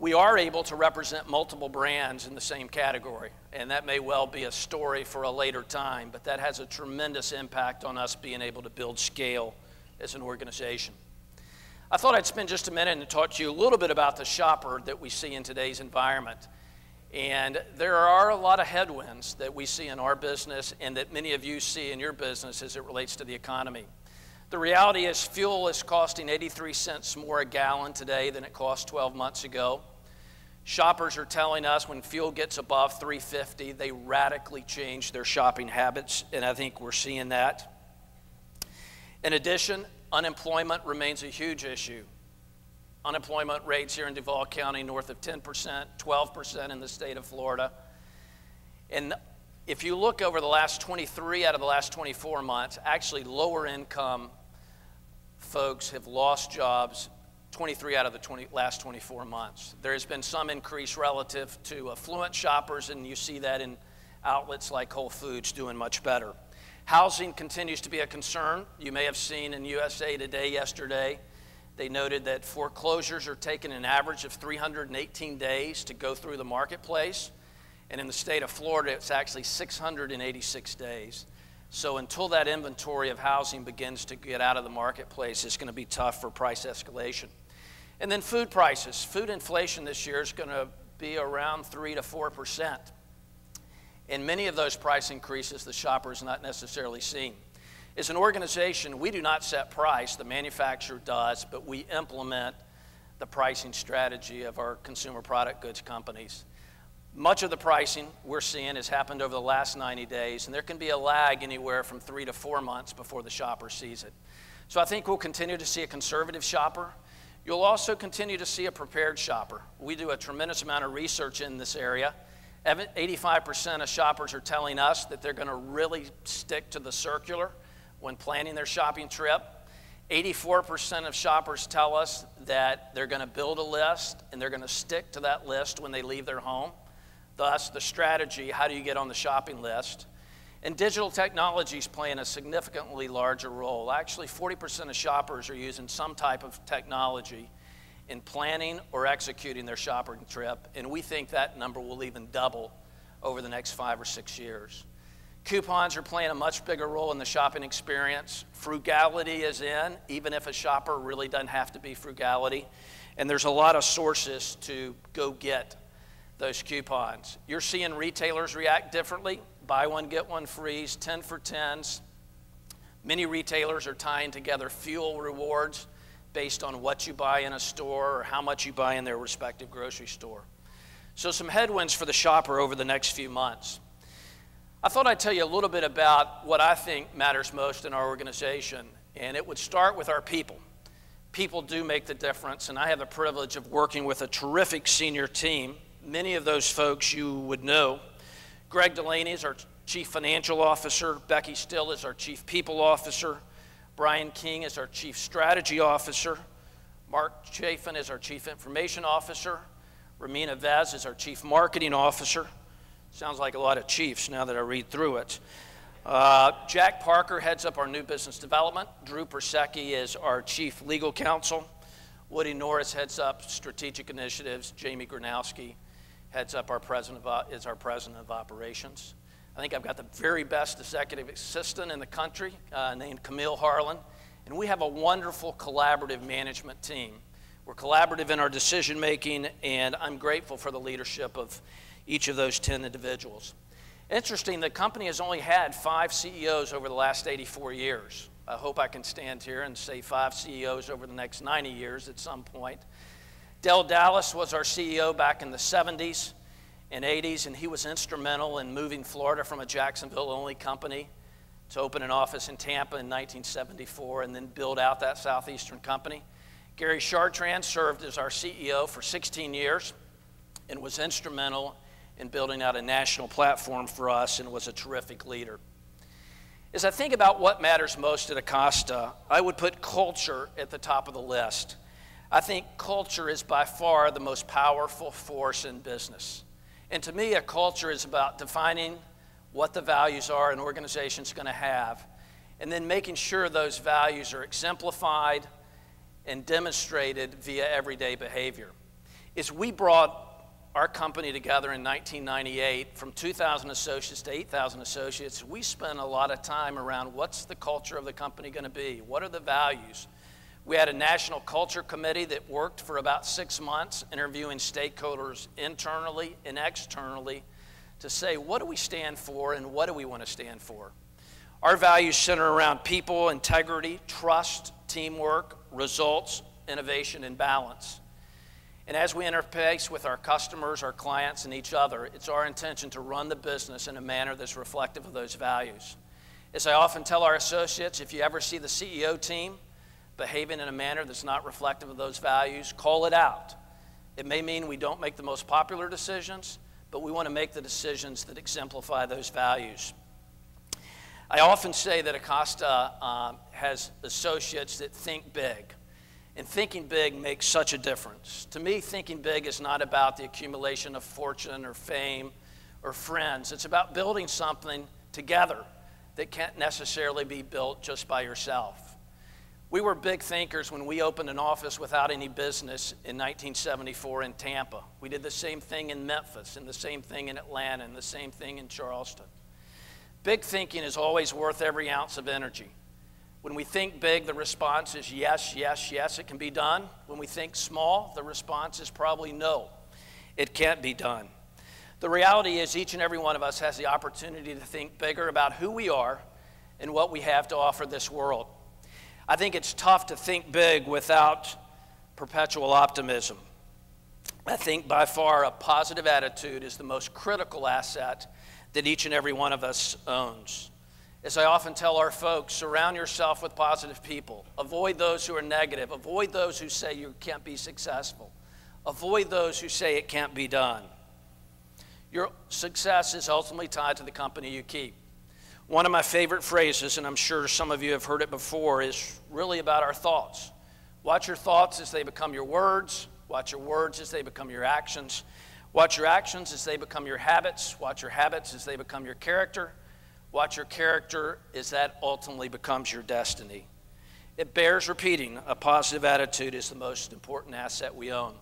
We are able to represent multiple brands in the same category, and that may well be a story for a later time, but that has a tremendous impact on us being able to build scale as an organization. I thought I'd spend just a minute and talk to you a little bit about the shopper that we see in today's environment. And there are a lot of headwinds that we see in our business and that many of you see in your business as it relates to the economy. The reality is fuel is costing 83 cents more a gallon today than it cost 12 months ago. Shoppers are telling us when fuel gets above $3.50, they radically change their shopping habits, and I think we're seeing that. In addition, unemployment remains a huge issue. Unemployment rates here in Duval County north of 10%, 12% in the state of Florida. And if you look over the last 23 out of the last 24 months, actually lower income folks have lost jobs 23 out of the last 24 months. There has been some increase relative to affluent shoppers, and you see that in outlets like Whole Foods doing much better. Housing continues to be a concern. You may have seen in USA Today yesterday, they noted that foreclosures are taking an average of 318 days to go through the marketplace. And in the state of Florida, it's actually 686 days. So until that inventory of housing begins to get out of the marketplace, it's going to be tough for price escalation. And then food prices. Food inflation this year is going to be around 3 to 4%. And many of those price increases the shopper is not necessarily seeing. As an organization, we do not set price, the manufacturer does, but we implement the pricing strategy of our consumer product goods companies. Much of the pricing we're seeing has happened over the last 90 days, and there can be a lag anywhere from 3 to 4 months before the shopper sees it. So I think we'll continue to see a conservative shopper. You'll also continue to see a prepared shopper. We do a tremendous amount of research in this area. 85% of shoppers are telling us that they're going to really stick to the circular when planning their shopping trip. 84% of shoppers tell us that they're going to build a list and they're going to stick to that list when they leave their home. Thus, the strategy, how do you get on the shopping list? And digital technology is playing a significantly larger role. Actually, 40% of shoppers are using some type of technology in planning or executing their shopping trip, and we think that number will even double over the next 5 or 6 years. Coupons are playing a much bigger role in the shopping experience. Frugality is in, even if a shopper really doesn't have to be frugality. And there's a lot of sources to go get those coupons. You're seeing retailers react differently. Buy one, get one free, 10 for 10s. Many retailers are tying together fuel rewards based on what you buy in a store or how much you buy in their respective grocery store. So some headwinds for the shopper over the next few months. I thought I'd tell you a little bit about what I think matters most in our organization, and it would start with our people. People do make the difference, and I have the privilege of working with a terrific senior team. Many of those folks you would know. Greg Delaney is our Chief Financial Officer. Becky Still is our Chief People Officer. Brian King is our Chief Strategy Officer. Mark Chafin is our Chief Information Officer. Ramina Vez is our Chief Marketing Officer. Sounds like a lot of chiefs now that I read through it. Jack Parker heads up our new business development. Drew Persecki is our Chief Legal Counsel. Woody Norris heads up strategic initiatives. Jamie Gronowski heads up is our President of Operations. I think I've got the very best executive assistant in the country named Camille Harlan, and we have a wonderful collaborative management team. We're collaborative in our decision making, and I'm grateful for the leadership of each of those 10 individuals. Interesting, the company has only had 5 CEOs over the last 84 years. I hope I can stand here and say 5 CEOs over the next 90 years at some point. Del Dallas was our CEO back in the 70s and 80s, and he was instrumental in moving Florida from a Jacksonville-only company to open an office in Tampa in 1974 and then build out that Southeastern company. Gary Chartrand served as our CEO for 16 years and was instrumental in building out a national platform for us and was a terrific leader. As I think about what matters most at Acosta, I would put culture at the top of the list. I think culture is by far the most powerful force in business. And to me, a culture is about defining what the values are an organization's going to have, and then making sure those values are exemplified and demonstrated via everyday behavior. is we brought our company together in 1998, from 2,000 associates to 8,000 associates. We spent a lot of time around what's the culture of the company going to be? What are the values? We had a national culture committee that worked for about 6 months, interviewing stakeholders internally and externally to say, what do we stand for and what do we want to stand for? Our values center around people, integrity, trust, teamwork, results, innovation, and balance. And as we interface with our customers, our clients, and each other, it's our intention to run the business in a manner that's reflective of those values. As I often tell our associates, if you ever see the CEO team behaving in a manner that's not reflective of those values, call it out. It may mean we don't make the most popular decisions, but we want to make the decisions that exemplify those values. I often say that Acosta has associates that think big. And thinking big makes such a difference. To me, thinking big is not about the accumulation of fortune or fame or friends. It's about building something together that can't necessarily be built just by yourself. We were big thinkers when we opened an office without any business in 1974 in Tampa. We did the same thing in Memphis, and the same thing in Atlanta, and the same thing in Charleston. Big thinking is always worth every ounce of energy. When we think big, the response is yes, yes, yes, it can be done. When we think small, the response is probably no, it can't be done. The reality is each and every one of us has the opportunity to think bigger about who we are and what we have to offer this world. I think it's tough to think big without perpetual optimism. I think by far a positive attitude is the most critical asset that each and every one of us owns. As I often tell our folks, surround yourself with positive people. Avoid those who are negative. Avoid those who say you can't be successful. Avoid those who say it can't be done. Your success is ultimately tied to the company you keep. One of my favorite phrases, and I'm sure some of you have heard it before, is really about our thoughts. Watch your thoughts as they become your words. Watch your words as they become your actions. Watch your actions as they become your habits. Watch your habits as they become your character. Watch your character as that ultimately becomes your destiny. It bears repeating, a positive attitude is the most important asset we own.